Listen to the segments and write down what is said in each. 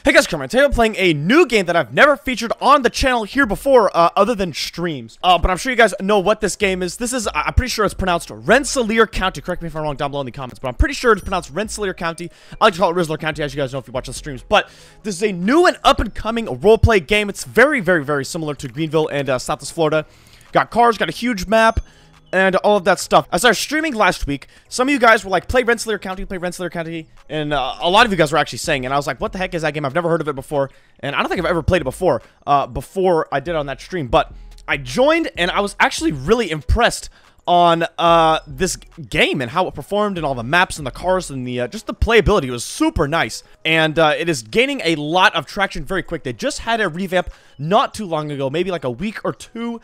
Hey guys, Kermit. Today I'm playing a new game that I've never featured on the channel here before, other than streams. But I'm sure you guys know what this game is. This is, I'm pretty sure it's pronounced Rensselaer County. Correct me if I'm wrong down below in the comments, but I'm pretty sure it's pronounced Rensselaer County. I like to call it RIZZLER County, as you guys know if you watch the streams. But this is a new and up-and-coming roleplay game. It's very, very, very similar to Greenville and Southwest Florida. Got cars, got a huge map, and all of that stuff. As I was streaming last week, some of you guys were like, play Rensselaer County, and a lot of you guys were actually saying, and I was like, what the heck is that game? I've never heard of it before, and I don't think I've ever played it before I did on that stream, but I joined, and I was actually really impressed on this game and how it performed and all the maps and the cars and the just the playability. It was super nice, and it is gaining a lot of traction very quick. They just had a revamp not too long ago, maybe like a week or two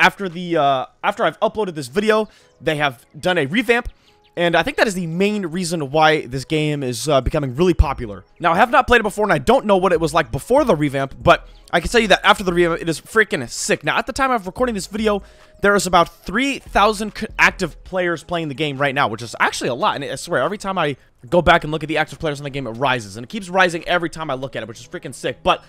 after I've uploaded this video. They have done a revamp, and I think that is the main reason why this game is becoming really popular. Now, I have not played it before, and I don't know what it was like before the revamp, but I can tell you that after the revamp, it is freaking sick. Now, at the time of recording this video, there is about 3,000 active players playing the game right now, which is actually a lot, and I swear, every time I go back and look at the active players in the game, it rises, and it keeps rising every time I look at it, which is freaking sick. But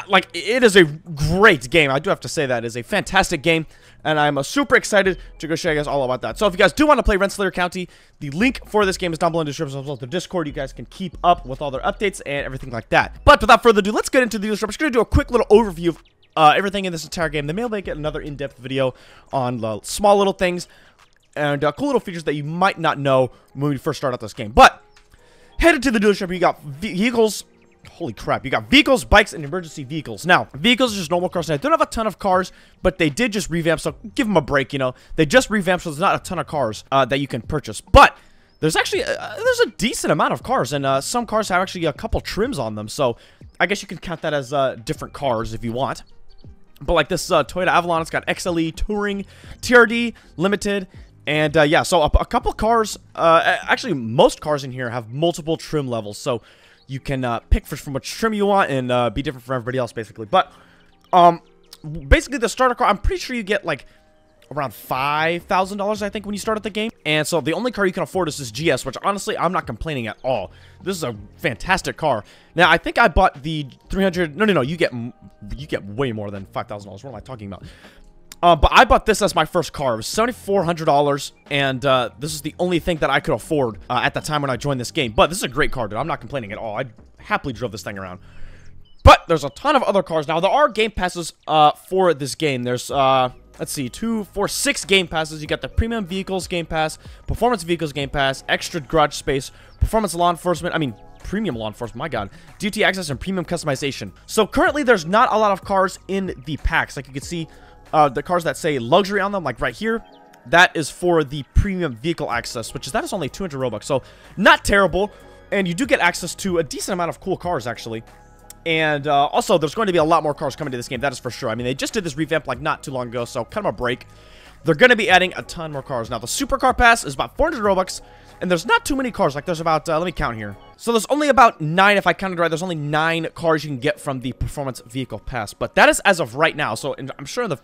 like, it is a great game. I do have to say that it is a fantastic game, and I'm super excited to go show you guys all about that. So if you guys do want to play Rensselaer County, the link for this game is down below in the description, as well as the Discord. You guys can keep up with all their updates and everything like that. But without further ado, let's get into the dealership. I'm just going to do a quick little overview of everything in this entire game. Then maybe I'll get another in-depth video on the small little things and cool little features that you might not know when we first start out this game. But headed to the dealership, you got vehicles. Holy crap, you got vehicles, bikes, and emergency vehicles. Now, vehicles are just normal cars, and I don't have a ton of cars, but they did just revamp, so give them a break, you know. They just revamped, so there's not a ton of cars that you can purchase. But there's actually, there's a decent amount of cars, and some cars have actually a couple trims on them, so I guess you can count that as different cars if you want. But like this Toyota Avalon, it's got XLE, Touring, TRD, Limited, and yeah, so a couple cars, actually most cars in here have multiple trim levels, so you can pick from which trim you want and be different from everybody else, basically. But basically, the starter car, I'm pretty sure you get like around $5,000, I think, when you start at the game. And so the only car you can afford is this GS, which honestly, I'm not complaining at all. This is a fantastic car. Now, I think I bought the 300. No, you get way more than $5,000. What am I talking about? But I bought this as my first car. It was $7,400, and this is the only thing that I could afford at the time when I joined this game. But this is a great car, dude. I'm not complaining at all. I happily drove this thing around. But there's a ton of other cars. Now, there are game passes for this game. There's, let's see, 2, 4, 6 game passes. You got the Premium Vehicles Game Pass, Performance Vehicles Game Pass, Extra Garage Space, Performance Law Enforcement, Premium Law Enforcement, my god, DOT Access, and Premium Customization. So currently, there's not a lot of cars in the packs. Like you can see, the cars that say luxury on them, like right here, that is for the premium vehicle access, that is only 200 Robux, so not terrible. And you do get access to a decent amount of cool cars, actually. And also, there's going to be a lot more cars coming to this game, that is for sure. I mean, they just did this revamp like not too long ago, so kind of a break. They're going to be adding a ton more cars. Now, the Supercar Pass is about 400 Robux, and there's not too many cars. Like, there's about, let me count here. So there's only about 9, if I counted right, there's only 9 cars you can get from the Performance Vehicle Pass. But that is as of right now, so I'm sure in the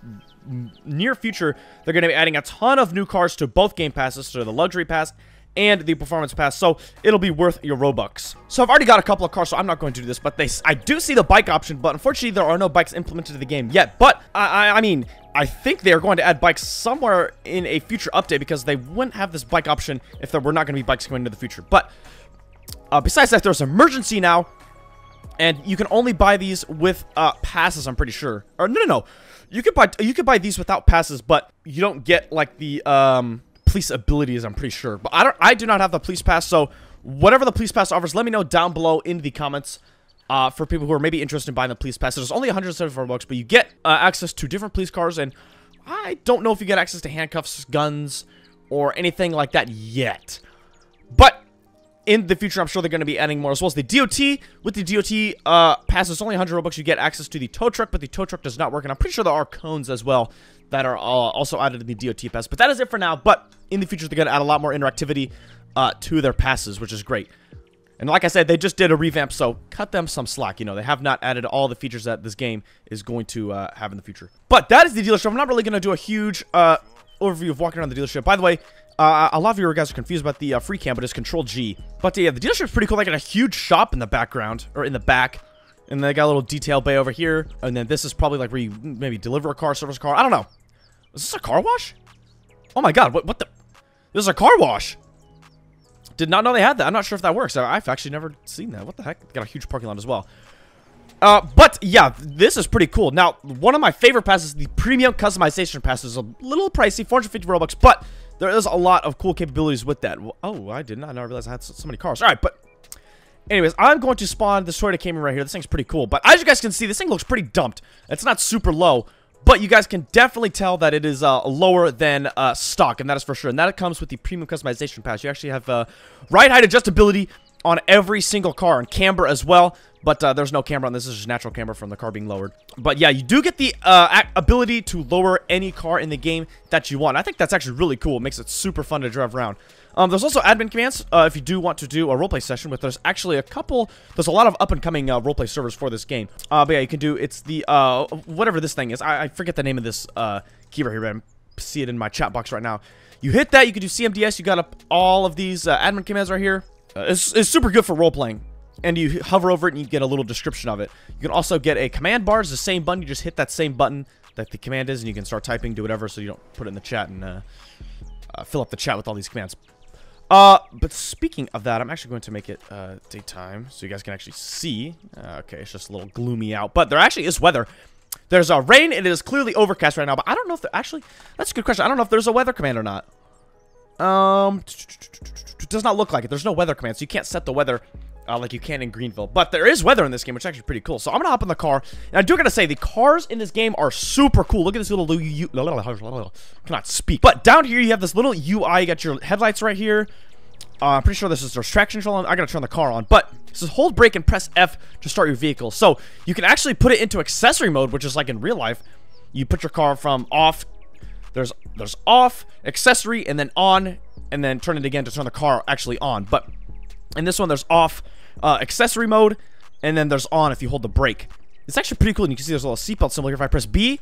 near future, they're going to be adding a ton of new cars to both game passes, to the Luxury Pass and the Performance Pass, so it'll be worth your Robux. So I've already got a couple of cars, so I'm not going to do this, but I do see the bike option, but unfortunately, there are no bikes implemented in the game yet. But, I mean, I think they are going to add bikes somewhere in a future update, because they wouldn't have this bike option if there were not going to be bikes going into the future. But besides that, there's emergency now, and you can only buy these with passes, I'm pretty sure. Or no. You could buy these without passes, but you don't get like the police abilities, I'm pretty sure. But I do not have the police pass, so whatever the police pass offers, let me know down below in the comments. For people who are maybe interested in buying the police pass. There's only 174 bucks, but you get access to different police cars, and I don't know if you get access to handcuffs, guns, or anything like that yet. But in the future, I'm sure they're going to be adding more, as well as the DOT. With the DOT pass, it's only 100 Robux. You get access to the tow truck, but the tow truck does not work, and I'm pretty sure there are cones as well that are also added in the DOT pass. But that is it for now, but in the future, they're going to add a lot more interactivity to their passes, which is great. And like I said, they just did a revamp, so cut them some slack. You know, they have not added all the features that this game is going to have in the future. But that is the dealership. I'm not really going to do a huge overview of walking around the dealership. By the way, a lot of you guys are confused about the free cam, but it's Control G. But yeah, the dealership's pretty cool. They got a huge shop in the background, or in the back. And then they got a little detail bay over here. And then this is probably like where you maybe deliver a car, service a car. I don't know. Is this a car wash? Oh my god, what the? This is a car wash. Did not know they had that. I'm not sure if that works. I've actually never seen that. What the heck? Got a huge parking lot as well. But yeah, this is pretty cool. Now, one of my favorite passes, the premium customization pass, is a little pricey, 450 Robux, but there is a lot of cool capabilities with that. Oh, I did not realize I had so many cars. All right, but anyways, I'm going to spawn this Toyota Camry right here. This thing's pretty cool, but as you guys can see, this thing looks pretty dumped. It's not super low, but you guys can definitely tell that it is lower than stock, and that is for sure. And that comes with the premium customization pass. You actually have ride height adjustability on every single car, and camber as well. But there's no camber on this. This is just natural camber from the car being lowered. But yeah, you do get the ability to lower any car in the game that you want. I think that's actually really cool. It makes it super fun to drive around. There's also admin commands if you do want to do a roleplay session with. There's actually there's a lot of up-and-coming roleplay servers for this game. But yeah, you can do, it's the, whatever this thing is. I forget the name of this key right here. I see it in my chat box right now. You hit that, you can do CMDS. You got up all of these admin commands right here. It's super good for role-playing. And you hover over it and you get a little description of it. You can also get a command bar. It's the same button. You just hit that same button that the command is, and you can start typing, do whatever, so you don't put it in the chat and fill up the chat with all these commands. But speaking of that, I'm actually going to make it daytime so you guys can actually see. Okay, it's just a little gloomy out, but there actually is weather. There's rain. It is clearly overcast right now, but I don't know if there actually... That's a good question. I don't know if there's a weather command or not. It does not look like it. There's no weather command, so you can't set the weather like you can in Greenville. But there is weather in this game, which is actually pretty cool. So I'm gonna hop in the car, and I do gotta say, the cars in this game are super cool. Look at this little cannot speak. But down here, you have this little UI. You got your headlights right here. I'm pretty sure this is there's traction control on. I gotta turn the car on. But this is hold brake and press F to start your vehicle. So you can actually put it into accessory mode, which is like in real life. You put your car from off. There's off, accessory, and then on, and then turn it again to turn the car actually on. But in this one, there's off, accessory mode, and then there's on if you hold the brake. It's actually pretty cool, and you can see there's a little seatbelt symbol here. If I press B,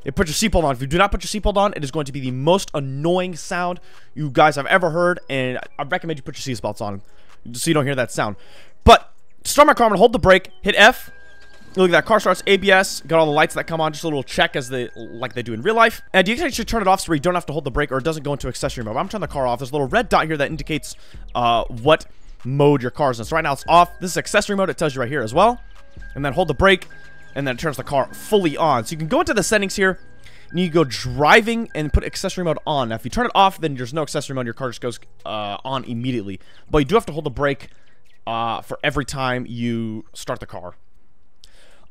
it puts your seatbelt on. If you do not put your seatbelt on, it is going to be the most annoying sound you guys have ever heard, and I recommend you put your seatbelts on so you don't hear that sound. But to start my car, I'm going to hold the brake, hit F. Look at that, car starts, ABS, got all the lights that come on, just a little check as like they do in real life. And you can actually turn it off so you don't have to hold the brake, or it doesn't go into accessory mode. I'm turning the car off. There's a little red dot here that indicates what mode your car is in. So right now it's off. This is accessory mode. It tells you right here as well. And then hold the brake, and then it turns the car fully on. So you can go into the settings here, and you go driving and put accessory mode on. Now if you turn it off, then there's no accessory mode. Your car just goes on immediately. But you do have to hold the brake for every time you start the car.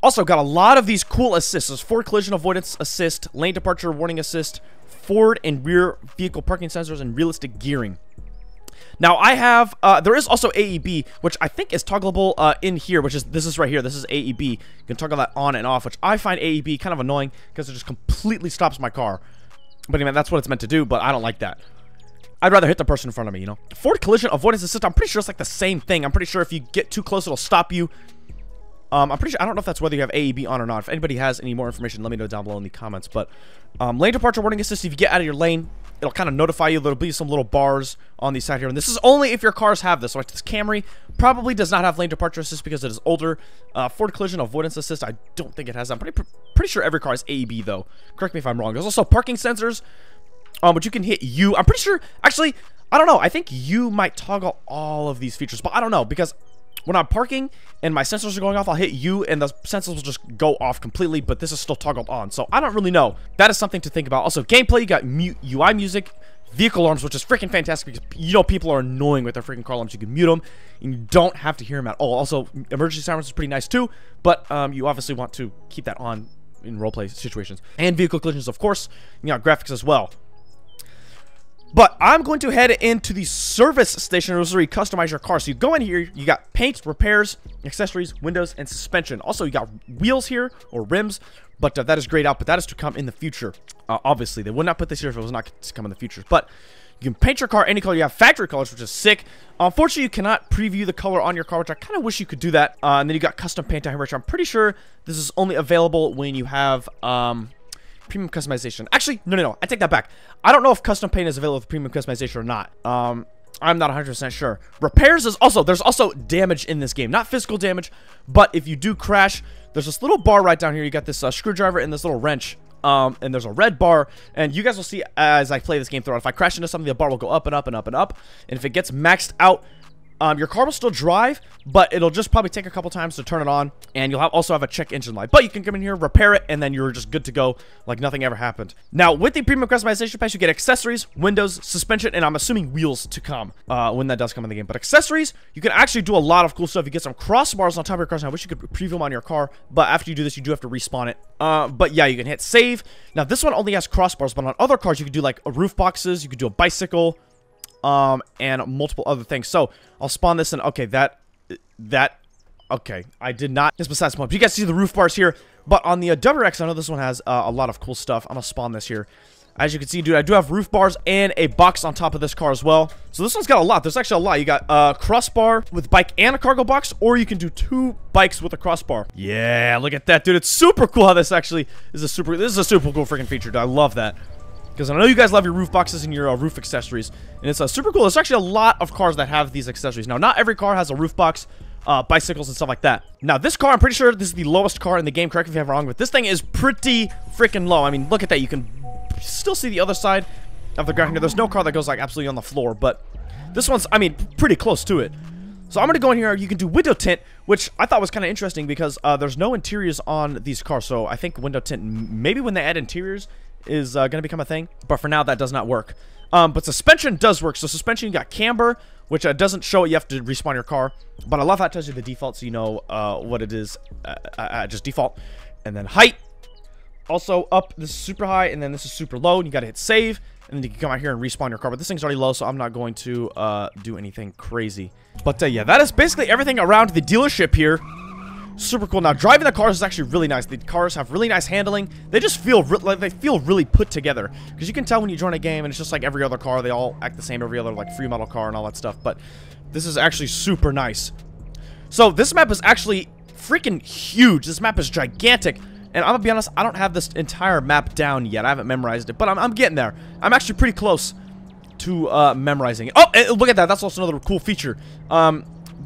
Also, got a lot of these cool assists. There's forward collision avoidance assist, lane departure warning assist, forward and rear vehicle parking sensors, and realistic gearing. Now, I have, there is also AEB, which I think is toggleable in here, which is, this is right here. This is AEB. You can toggle that on and off, which I find AEB kind of annoying because it just completely stops my car. But anyway, that's what it's meant to do, but I don't like that. I'd rather hit the person in front of me, you know? Forward collision avoidance assist, I'm pretty sure it's like the same thing. I'm pretty sure if you get too close, it'll stop you. I'm pretty sure, I don't know if that's whether you have AEB on or not. If anybody has any more information, let me know down below in the comments. But lane departure warning assist, if you get out of your lane, it'll kind of notify you. There'll be some little bars on the side here. And this is only if your cars have this. So like this Camry probably does not have lane departure assist because it is older. Forward collision avoidance assist, I don't think it has that. I'm pretty sure every car has AEB though. Correct me if I'm wrong. There's also parking sensors, but you can hit U. I'm pretty sure, actually, I don't know. I think U might toggle all of these features, but I don't know because when I'm parking and my sensors are going off, I'll hit U and the sensors will just go off completely, but this is still toggled on. So I don't really know. That is something to think about. Also, gameplay, you got UI music, vehicle alarms, which is freaking fantastic because, you know, people are annoying with their freaking car alarms. You can mute them and you don't have to hear them at all. Also, emergency sirens is pretty nice too, but you obviously want to keep that on in roleplay situations. And vehicle collisions, of course. You got graphics as well. But I'm going to head into the service station where you customize your car. So you go in here, you got paint, repairs, accessories, windows, and suspension. Also, you got wheels here, or rims, but that is grayed out, but that is to come in the future. Obviously, they would not put this here if it was not to come in the future. But you can paint your car any color. You have factory colors, which is sick. Unfortunately, you cannot preview the color on your car, which I kind of wish you could do that. And then you got custom paint down here, which I'm pretty sure this is only available when you have premium customization. Actually, no, I take that back. I don't know if custom paint is available with premium customization or not. I'm not 100% sure. Repairs is also, there's also damage in this game. Not physical damage, but if you do crash, there's this little bar right down here. You got this screwdriver and this little wrench. And there's a red bar, and you guys will see as I play this game throughout. If I crash into something, the bar will go up and up and up and up. And if it gets maxed out, your car will still drive, but it'll just probably take a couple times to turn it on, and you'll also have a check engine light. But you can come in here, repair it, and then you're just good to go, like nothing ever happened. Now, with the premium customization pass, you get accessories, windows, suspension, and I'm assuming wheels to come when that does come in the game. But accessories, you can actually do a lot of cool stuff. You get some crossbars on top of your car. So I wish you could preview them on your car, but after you do this, you do have to respawn it. But yeah, you can hit save. Now, this one only has crossbars, but on other cars, you can do like roof boxes, you could do a bicycle, and multiple other things. So I'll spawn this in. Okay, okay, I did not. It's besides the point. But you guys see the roof bars here. But on the WRX, I know this one has a lot of cool stuff. I'm gonna spawn this here. As you can see, dude, I do have roof bars and a box on top of this car as well. So this one's got a lot. There's actually a lot. You got a crossbar with bike and a cargo box, or you can do 2 bikes with a crossbar. Yeah, look at that, dude. It's super cool how this actually is a super. This is a super cool freaking feature, dude. I love that. Because I know you guys love your roof boxes and your roof accessories. And it's super cool. There's actually a lot of cars that have these accessories. Now, not every car has a roof box, bicycles, and stuff like that. Now, this car, I'm pretty sure this is the lowest car in the game. Correct me if I'm wrong, but this thing is pretty freaking low. I mean, look at that. You can still see the other side of the ground here. There's no car that goes, like, absolutely on the floor. But this one's, I mean, pretty close to it. So I'm going to go in here. You can do window tint, which I thought was kind of interesting because there's no interiors on these cars. So I think window tint, maybe when they add interiors, is going to become a thing, but for now that does not work. But suspension does work. So suspension, you got camber, which doesn't show it. You have to respawn your car, but I love how it tells you the default, so you know what it is, just default. And then height, also up. This is super high, and then this is super low, and you got to hit save, and then you can come out here and respawn your car. But this thing's already low, so I'm not going to do anything crazy. But yeah, that is basically everything around the dealership here. Super cool. Now, driving the cars is actually really nice. The cars have really nice handling. They just feel like they feel really put together. Because you can tell when you join a game, and it's just like every other car. They all act the same, every other like free model car and all that stuff. But this is actually super nice. So this map is actually freaking huge. This map is gigantic. And I'm gonna be honest, I don't have this entire map down yet. I haven't memorized it, but I'm getting there. I'm actually pretty close to memorizing it. Oh, look at that. That's also another cool feature. That's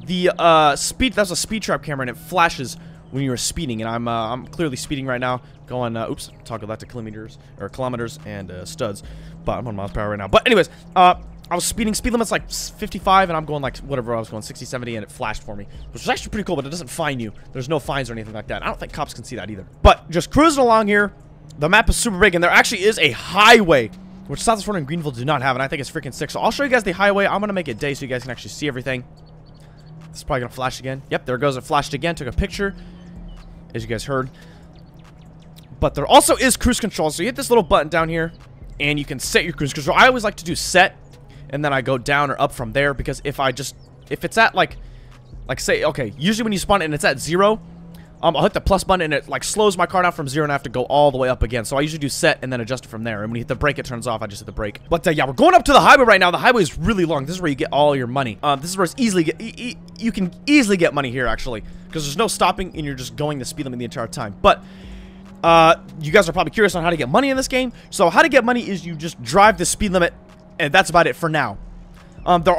a speed trap camera, and it flashes when you're speeding, and I'm clearly speeding right now, going, oops, toggle that to kilometers and studs, but I'm on miles per hour right now. But anyways, I was speeding, speed limit's like 55, and I'm going like, whatever, I was going 60, 70, and it flashed for me, which was actually pretty cool, but it doesn't fine you. There's no fines or anything like that. I don't think cops can see that either. But just cruising along here, the map is super big, and there actually is a highway, which South Florida and Greenville do not have, and I think it's freaking sick. So I'll show you guys the highway. I'm gonna make it day so you guys can actually see everything. It's probably gonna flash again. Yep, there it goes. It flashed again. Took a picture, as you guys heard. But there also is cruise control. So you hit this little button down here, and you can set your cruise control. I always like to do set, and then I go down or up from there, because if it's at like say, okay, usually when you spawn it and it's at 0, I'll hit the plus button and it like slows my car down from 0, and I have to go all the way up again. So I usually do set and then adjust it from there. And when you hit the brake, it turns off. I just hit the brake. But yeah, we're going up to the highway right now. The highway is really long. This is where you get all your money. This is where it's you can easily get money here, actually, because there's no stopping and you're just going the speed limit the entire time. But you guys are probably curious on how to get money in this game. So how to get money is you just drive the speed limit, and that's about it for now. There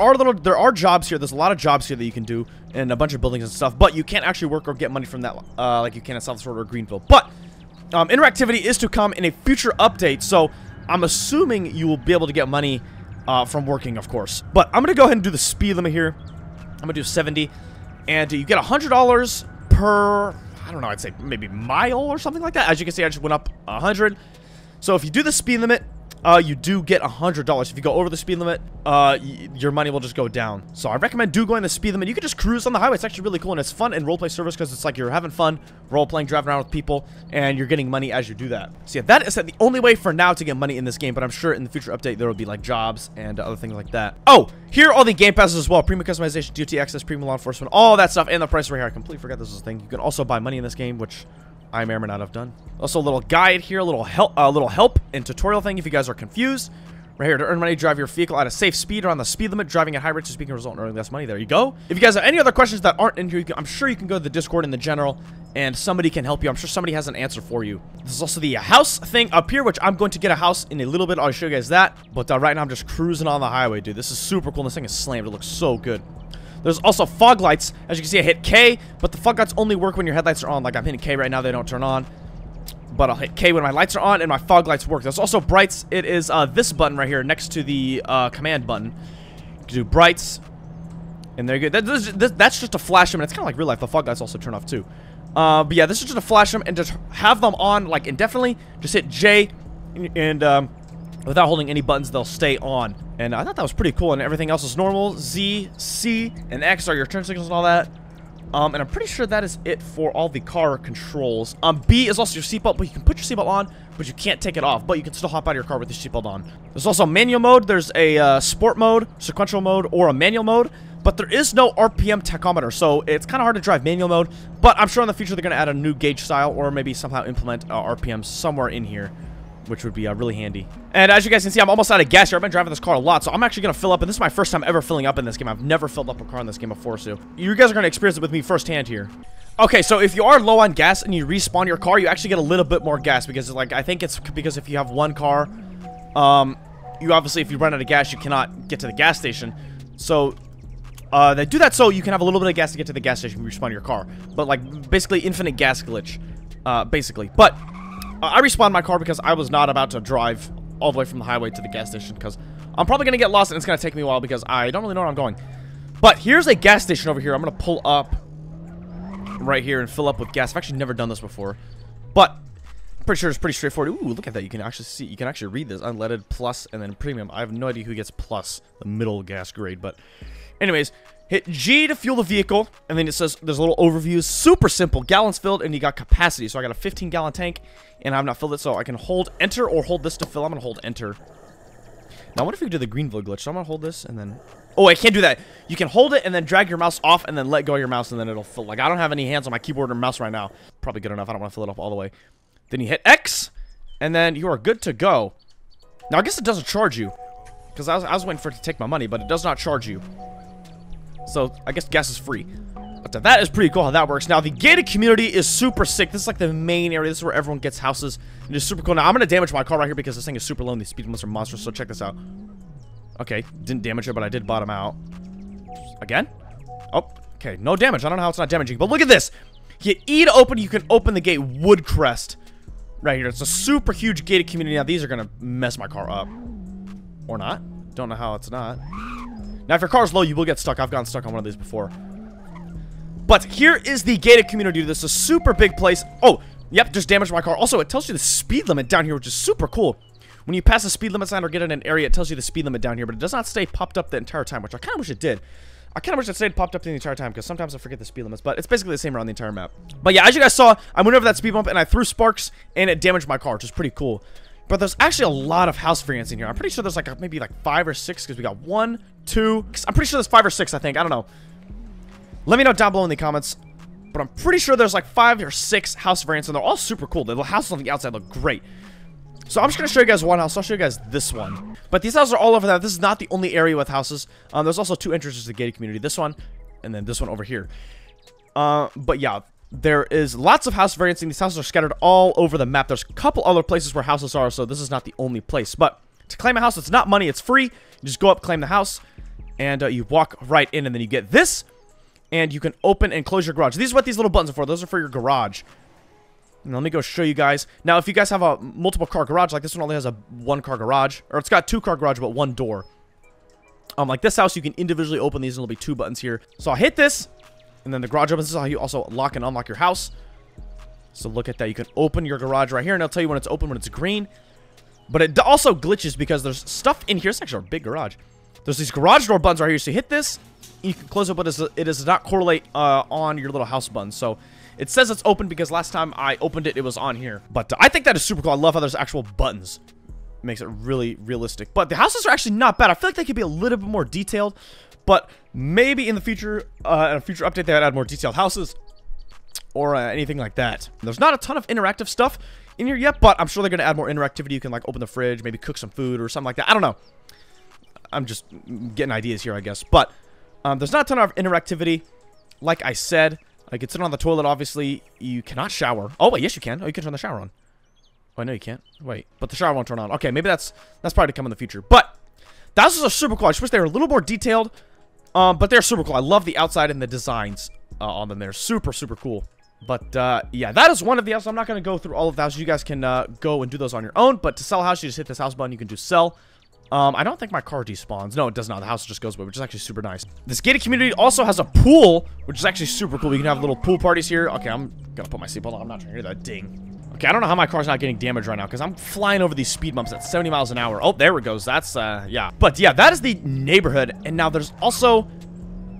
are jobs here. There's a lot of jobs here that you can do, and a bunch of buildings and stuff, but you can't actually work or get money from that like you can in South Florida or Greenville. But interactivity is to come in a future update, so I'm assuming you will be able to get money from working, of course. But I'm gonna go ahead and do the speed limit here. I'm gonna do 70, and you get $100 per, I don't know, I'd say maybe mile or something like that. As you can see, I just went up 100. So if you do the speed limit, you do get $100. If you go over the speed limit, your money will just go down. So I recommend going the speed limit. You can just cruise on the highway. It's actually really cool, and it's fun in roleplay servers because it's like you're having fun role-playing, driving around with people, and you're getting money as you do that. So yeah, that is the only way for now to get money in this game, but I'm sure in the future update there will be like jobs and other things like that. Oh, here are all the game passes as well. Premium customization, DOT access, premium law enforcement, all that stuff, and the price right here. I completely forgot this was a thing. You can also buy money in this game, which I may or may not have done. Also, a little guide here, a little help and tutorial thing if you guys are confused. Right here, to earn money, drive your vehicle at a safe speed or on the speed limit. Driving at high rates of speed can result in earning less money. There you go. If you guys have any other questions that aren't in here, I'm sure you can go to the Discord in the general and somebody can help you. I'm sure somebody has an answer for you. There's also the house thing up here, which I'm going to get a house in a little bit. I'll show you guys that. But right now, I'm just cruising on the highway, dude. This is super cool. This thing is slammed. It looks so good. There's also fog lights. As you can see, I hit K, but the fog lights only work when your headlights are on. Like, I'm hitting K right now. They don't turn on. But I'll hit K when my lights are on and my fog lights work. There's also brights. It is this button right here next to the command button. You can do brights. And there you go. That's just to flash them. And it's kind of like real life. The fog lights also turn off too. But yeah, this is just to flash them and just have them on like indefinitely. Just hit J and without holding any buttons, they'll stay on. And I thought that was pretty cool. And everything else is normal. Z, C, and X are your turn signals and all that. And I'm pretty sure that is it for all the car controls. B is also your seatbelt, but you can put your seatbelt on, but you can't take it off. But you can still hop out of your car with your seatbelt on. There's also manual mode. There's a sport mode, sequential mode, or a manual mode. But there is no RPM tachometer, so it's kind of hard to drive manual mode. But I'm sure in the future they're going to add a new gauge style, or maybe somehow implement RPM somewhere in here, which would be really handy. And as you guys can see, I'm almost out of gas here. I've been driving this car a lot, so I'm actually going to fill up. And this is my first time ever filling up in this game. I've never filled up a car in this game before, so you guys are going to experience it with me firsthand here. Okay, so if you are low on gas and you respawn your car, you actually get a little bit more gas because, like, I think it's because if you have one car, you obviously, if you run out of gas, you cannot get to the gas station. So they do that so you can have a little bit of gas to get to the gas station when you respawn your car. But, like, basically infinite gas glitch, basically. But I respawned my car because I was not about to drive all the way from the highway to the gas station because I'm probably going to get lost and it's going to take me a while because I don't really know where I'm going. But here's a gas station over here. I'm going to pull up right here and fill up with gas. I've actually never done this before, but I'm pretty sure it's pretty straightforward. Ooh, look at that. You can actually see, you can actually read this. Unleaded, plus, and then premium. I have no idea who gets plus, the middle gas grade, but anyways, hit G to fuel the vehicle, and then it says there's a little overview. Super simple. Gallons filled, and you got capacity. So I got a 15-gallon tank, and I've not filled it, so I can hold enter or hold this to fill. I'm going to hold enter. Now, what if we do the Greenville glitch? So I'm going to hold this, and then... Oh, I can't do that. You can hold it, and then drag your mouse off, and then let go of your mouse, and then it'll fill. Like, I don't have any hands on my keyboard or mouse right now. Probably good enough. I don't want to fill it up all the way. Then you hit X, and then you are good to go. Now, I guess it doesn't charge you, because I was waiting for it to take my money, but it does not charge you. So, I guess gas is free. But that is pretty cool how that works. Now, the gated community is super sick. This is like the main area. This is where everyone gets houses. And it's super cool. Now, I'm going to damage my car right here because this thing is super low and these speed limits are monsters. So, check this out. Okay, didn't damage it, but I did bottom out. Again? Oh, okay. No damage. I don't know how it's not damaging. But look at this. Hit E to open. You can open the gate Woodcrest. Right here. It's a super huge gated community. Now, these are going to mess my car up. Or not. Don't know how it's not. Now, if your car's low, you will get stuck. I've gotten stuck on one of these before. But here is the gated community. This is a super big place. Oh, yep, just damaged my car. Also, it tells you the speed limit down here, which is super cool. When you pass the speed limit sign or get in an area, it tells you the speed limit down here, but it does not stay popped up the entire time, which I kind of wish it did. I kind of wish it stayed popped up the entire time, because sometimes I forget the speed limits, but it's basically the same around the entire map. But yeah, as you guys saw, I went over that speed bump, and I threw sparks, and it damaged my car, which is pretty cool. But there's actually a lot of house variants in here. I'm pretty sure there's like maybe like 5 or 6, because we got 1, 2... I'm pretty sure there's 5 or 6, I think. I don't know. Let me know down below in the comments. But I'm pretty sure there's like 5 or 6 house variants, and they're all super cool. The houses on the outside look great. So I'm just going to show you guys one house. I'll show you guys this one. But these houses are all over that. This is not the only area with houses. There's also 2 entrances to the gated community. This one, and then this one over here. But yeah, there is lots of house variants, and these houses are scattered all over the map. There's a couple other places where houses are, so this is not the only place. But to claim a house, it's not money. It's free. You just go up, claim the house, and you walk right in, and then you get this. And you can open and close your garage. These are what these little buttons are for. Those are for your garage. And let me go show you guys. Now, if you guys have a multiple car garage, like this one only has a 1-car garage. Or it's got 2-car garage, but 1 door. Like this house, you can individually open these, and there'll be 2 buttons here. So I'll hit this, and then the garage opens. This is how you also lock and unlock your house. So look at that. You can open your garage right here, and it'll tell you when it's open, when it's green. But it also glitches because there's stuff in here. It's actually a big garage. There's these garage door buttons right here. So you hit this, you can close it, but it does not correlate on your little house button. So it says it's open because last time I opened it, it was on here. But I think that is super cool. I love how there's actual buttons. It makes it really realistic. But the houses are actually not bad. I feel like they could be a little bit more detailed. But maybe in the future, in a future update, they would add more detailed houses or anything like that. There's not a ton of interactive stuff in here yet, but I'm sure they're going to add more interactivity. You can like open the fridge, maybe cook some food or something like that. I don't know. I'm just getting ideas here, I guess. But there's not a ton of interactivity, like I said. I can sit on the toilet, obviously. You cannot shower. Oh, wait, yes, you can. Oh, you can turn the shower on. Oh, no, you can't. Wait, but the shower won't turn on. Okay, maybe that's probably to come in the future. But those are super cool. I just wish they were a little more detailed. But they're super cool. I love the outside and the designs on them. They're super, super cool. But, yeah, that is one of the houses. I'm not going to go through all of the houses. You guys can go and do those on your own. But to sell a house, you just hit this house button. You can do sell. I don't think my car despawns. No, it does not. The house just goes away, which is actually super nice. This gated community also has a pool, which is actually super cool. You can have little pool parties here. Okay, I'm going to put my seatbelt on. I'm not trying to hear that ding. Okay, I don't know how my car's not getting damaged right now, because I'm flying over these speed bumps at 70 miles an hour. Oh, there it goes. That's, yeah. But, yeah, that is the neighborhood. And now there's also...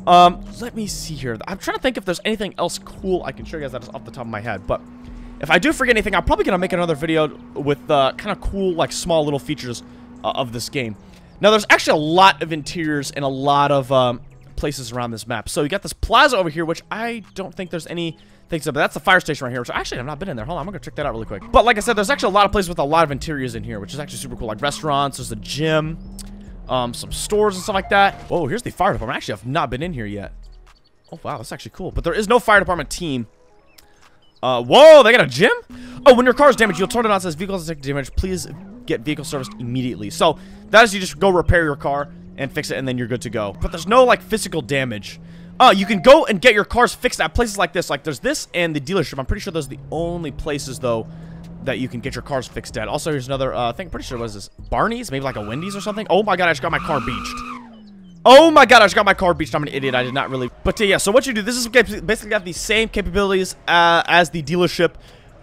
let me see here. I'm trying to think if there's anything else cool I can show you guys that is off the top of my head. But if I do forget anything, I'm probably going to make another video with kind of cool, like, small little features of this game. Now, there's actually a lot of interiors and a lot of places around this map. So you got this plaza over here, which I don't think there's any things of. But that's the fire station right here, which actually I've not been in there. Hold on, I'm going to check that out really quick. But like I said, there's actually a lot of places with a lot of interiors in here, which is actually super cool. Like restaurants, there's a gym, some stores and stuff like that. Whoa, here's the fire department. Actually, I've not been in here yet. Oh, wow, that's actually cool. But there is no fire department team. Whoa, they got a gym? Oh, when your car is damaged, you'll turn it on. It says vehicles take damage. Please get vehicle serviced immediately. So that is, you just go repair your car and fix it, and then you're good to go. But there's no, like, physical damage. You can go and get your cars fixed at places like this. Like, there's this and the dealership. I'm pretty sure those are the only places, though, that you can get your cars fixed at. Also, here's another, thing. Pretty sure, what is this? Barney's? Maybe like a Wendy's or something? Oh, my God, I just got my car beached. Oh my God, I just got my car beached. I'm an idiot. I did not really. But yeah, so what you do, this is basically got the same capabilities as the dealership.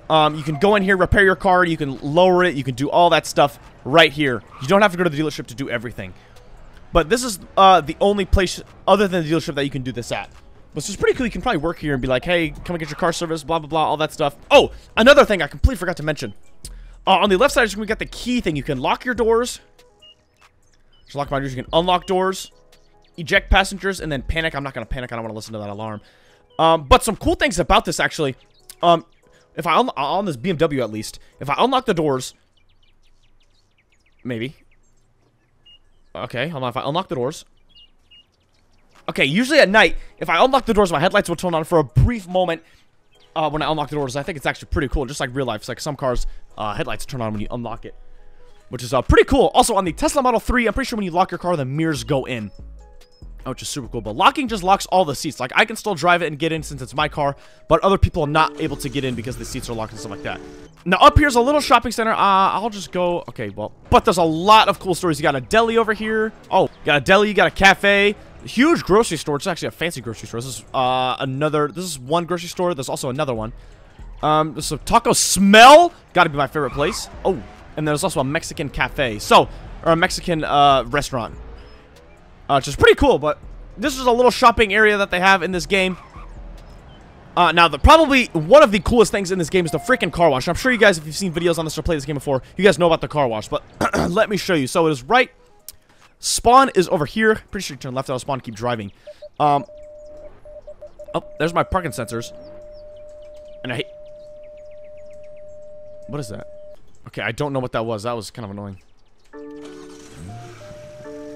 You can go in here, repair your car. You can lower it. You can do all that stuff right here. You don't have to go to the dealership to do everything. But this is the only place other than the dealership that you can do this at. Which is pretty cool. You can probably work here and be like, hey, come and get your car serviced, blah, blah, blah, all that stuff. Oh, another thing I completely forgot to mention. On the left side, we got the key thing. You can lock your doors. Just lock my doors. You can unlock doors. Eject passengers, and then panic. I'm not going to panic. I don't want to listen to that alarm. But some cool things about this, actually. If I on this BMW, at least, if I unlock the doors, maybe. Okay, hold on. If I unlock the doors. Okay, usually at night, if I unlock the doors, my headlights will turn on for a brief moment when I unlock the doors. I think it's actually pretty cool, just like real life. It's like some cars, headlights turn on when you unlock it, which is pretty cool. Also, on the Tesla Model 3, I'm pretty sure when you lock your car, the mirrors go in. Which is super cool. But locking just locks all the seats. Like, I can still drive it and get in since it's my car, but other people are not able to get in because the seats are locked and stuff like that. Now, up here's a little shopping center. I'll just go... Okay, well... But there's a lot of cool stores. You got a deli over here. Oh, you got a deli. You got a cafe. A huge grocery store. It's actually a fancy grocery store. This is another... This is one grocery store. There's also another one. There's a taco smell. Gotta be my favorite place. Oh, and there's also a Mexican cafe. So, or a Mexican restaurant. Which is pretty cool, but this is a little shopping area that they have in this game. Now, probably one of the coolest things in this game is the freaking car wash. I'm sure you guys, if you've seen videos on this or played this game before, you guys know about the car wash, but let me show you. So it is right. Spawn is over here. Pretty sure you turn left out of spawn and keep driving. Oh, there's my parking sensors. And I hate... What is that? Okay, I don't know what that was. That was kind of annoying.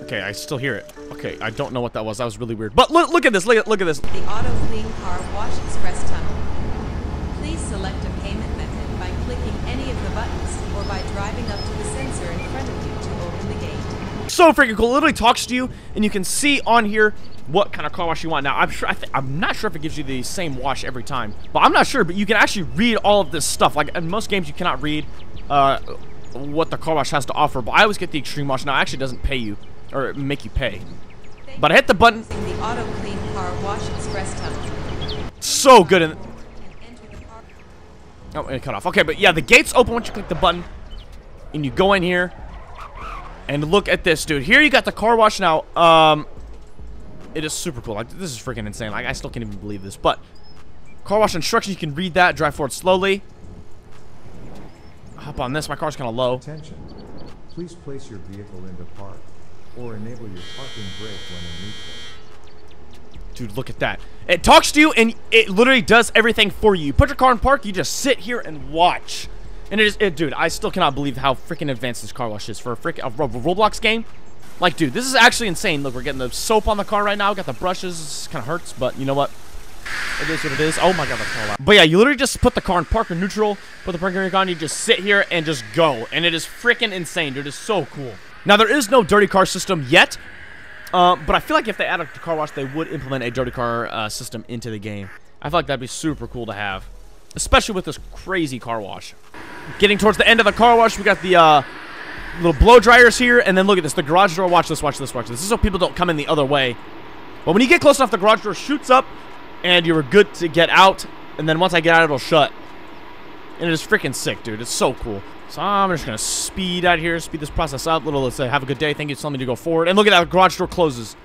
Okay, I still hear it. Okay, I don't know what that was. That was really weird. But look at this. Look at this. The Auto Clean Car Wash Express Tunnel. Please select a payment method by clicking any of the buttons or by driving up to the sensor in front of you to open the gate. So freaking cool. It literally talks to you, and you can see on here what kind of car wash you want. Now, I'm not sure if it gives you the same wash every time, but I'm not sure. But you can actually read all of this stuff. Like in most games, you cannot read what the car wash has to offer. But I always get the extreme wash. Now, it actually doesn't pay you. Or make you pay. But I hit the button. The Auto Clean Car Wash Express Tunnel. So good. Oh, it cut off. Okay, but yeah, the gates open once you click the button. And you go in here. And look at this, dude. Here you got the car wash now. It is super cool. Like, this is freaking insane. Like, I still can't even believe this. But car wash instructions, you can read that. Drive forward slowly. Hop on this. My car's kind of low. Attention. Please place your vehicle into park. Or enable your parking brake when in neutral. Dude, look at that. It talks to you, and it literally does everything for you. You put your car in park, you just sit here and watch. And dude, I still cannot believe how freaking advanced this car wash is for a Roblox game. Like, dude, this is actually insane. Look, we're getting the soap on the car right now. Got the brushes. This kind of hurts, but you know what? It is what it is. Oh my god, that's all out. But yeah, you literally just put the car in park or neutral, put the parking brake on, you just sit here and just go. And it is freaking insane, dude. It is so cool. Now, there is no dirty car system yet, but I feel like if they added a car wash, they would implement a dirty car system into the game. I feel like that'd be super cool to have, especially with this crazy car wash. Getting towards the end of the car wash, we got the little blow dryers here, and then look at this, the garage door. Watch this, watch this, watch this. This is so people don't come in the other way. But when you get close enough, the garage door shoots up, and you're good to get out, and then once I get out, it'll shut. And it is freaking sick, dude. It's so cool. So I'm just gonna speed out here, speed this process up. Let's say, have a good day. Thank you. Tell me to go forward. And look at that, the garage door closes.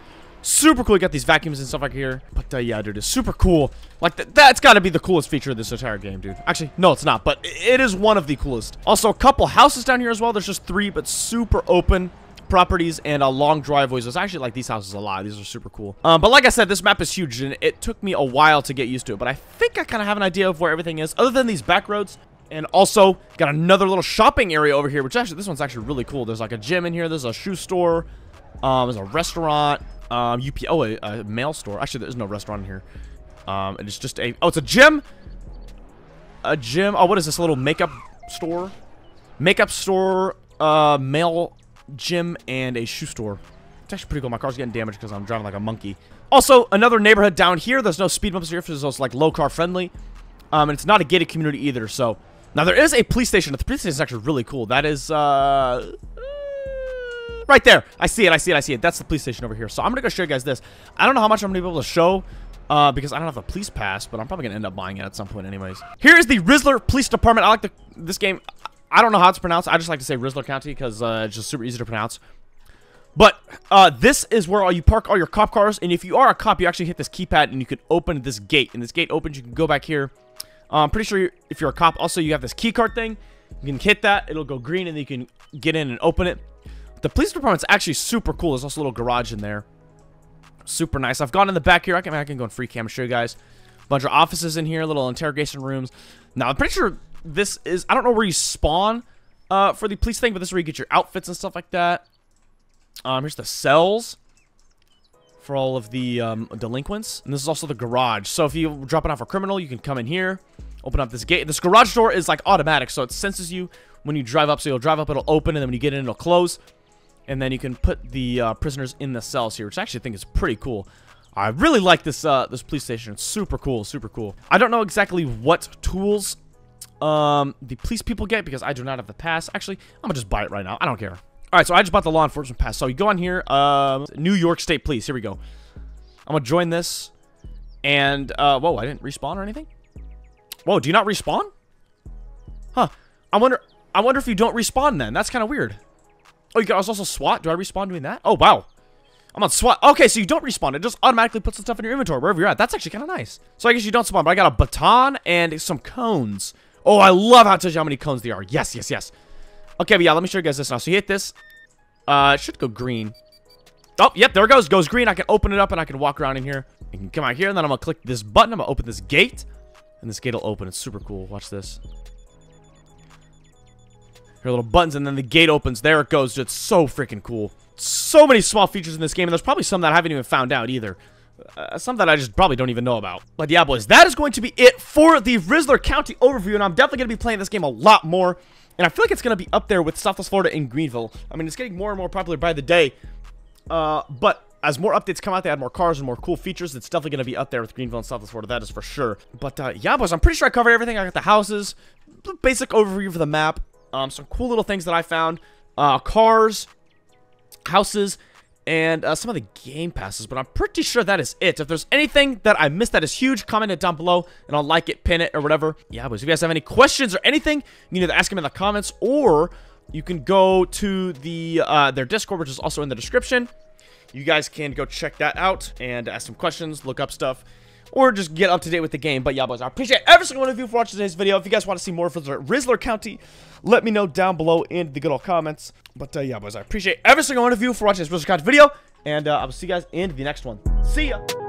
Super cool. You got these vacuums and stuff like here. But yeah, dude, it's super cool. Like that's got to be the coolest feature of this entire game, dude. Actually, no, it's not, but it is one of the coolest. Also, a couple houses down here as well. There's just 3, but super open properties and long driveways. It's actually like these houses a lot. These are super cool. But like I said, this map is huge, and it took me a while to get used to it. But I think I kind of have an idea of where everything is, other than these back roads. And also, got another little shopping area over here, which actually, this one's actually really cool. There's like a gym in here. There's a shoe store. There's a restaurant. A mail store. Actually, there's no restaurant in here. And it's just it's a gym. A gym. Oh, what is this? A little makeup store? Makeup store, mail gym, and a shoe store. It's actually pretty cool. My car's getting damaged because I'm driving like a monkey. Also, another neighborhood down here. There's no speed bumps here, so it's like low car friendly. And it's not a gated community either, so... Now, there is a police station. The police station is actually really cool. That is, right there. I see it, I see it, I see it. That's the police station over here. So I'm going to go show you guys this. I don't know how much I'm going to be able to show, because I don't have a police pass, but I'm probably going to end up buying it at some point anyways. Here is the RIZZLER Police Department. I like this game. I don't know how it's pronounced. I just like to say RIZZLER County because it's just super easy to pronounce. But this is where you park all your cop cars, and if you are a cop, you actually hit this keypad, and you can open this gate. And this gate opens, you can go back here. I'm pretty sure if you're a cop, also you have this key card thing. You can hit that, it'll go green, and then you can get in and open it. The police department's actually super cool. There's also a little garage in there. Super nice. I've gone in the back here. I can go in free cam and show you guys. Bunch of offices in here, little interrogation rooms. Now, I'm pretty sure this is... I don't know where you spawn for the police thing, but this is where you get your outfits and stuff like that. Here's the cells for all of the delinquents. And this is also the garage. So if you're dropping off a criminal, you can come in here, open up this gate. This garage door is like automatic, so it senses you when you drive up. So you'll drive up, it'll open, and then when you get in, it'll close. And then you can put the prisoners in the cells here, which I actually think is pretty cool. I really like this this police station. It's super cool, super cool. I don't know exactly what tools the police people get because I do not have the pass. Actually, I'm gonna just buy it right now. I don't care. All right, so I just bought the law enforcement pass. So you go on here, New York State Police. Here we go. I'm gonna join this, and whoa, I didn't respawn or anything. Whoa, do you not respawn? Huh? I wonder if you don't respawn then. That's kind of weird. Oh, you guys also SWAT. Do I respawn doing that? Oh wow, I'm on SWAT. Okay, so you don't respawn. It just automatically puts the stuff in your inventory wherever you're at. That's actually kind of nice. So I guess you don't spawn, but I got a baton and some cones. Oh, I love how it tells you how many cones there are. Yes, yes, yes. Okay, but yeah, let me show you guys this now. So you hit this. It should go green. Oh, yep, there it goes. Goes green. I can open it up and I can walk around in here. You can come out here and then I'm going to click this button. I'm going to open this gate. And this gate will open. It's super cool. Watch this. Here are little buttons and then the gate opens. There it goes. It's so freaking cool. So many small features in this game. And there's probably some that I haven't even found out either. Some that I just probably don't even know about. But yeah, boys, that is going to be it for the RIZZLER County overview. And I'm definitely going to be playing this game a lot more. And I feel like it's going to be up there with Southwest Florida and Greenville. I mean, it's getting more and more popular by the day. But as more updates come out, they add more cars and more cool features. It's definitely going to be up there with Greenville and Southwest Florida. That is for sure. But yeah, boys, I'm pretty sure I covered everything. I got the houses, basic overview for the map, some cool little things that I found, cars, houses, and some of the game passes, but I'm pretty sure that is it. If there's anything that I missed that is huge, comment it down below, and I'll like it, pin it, or whatever. Yeah, but if you guys have any questions or anything, you can either ask them in the comments, or you can go to the their Discord, which is also in the description. You guys can go check that out and ask some questions, look up stuff, or just get up to date with the game. But yeah, boys, I appreciate every single one of you for watching today's video. If you guys want to see more of RIZZLER County, let me know down below in the good old comments. But yeah, boys, I appreciate every single one of you for watching this RIZZLER County video, and I will see you guys in the next one. See ya!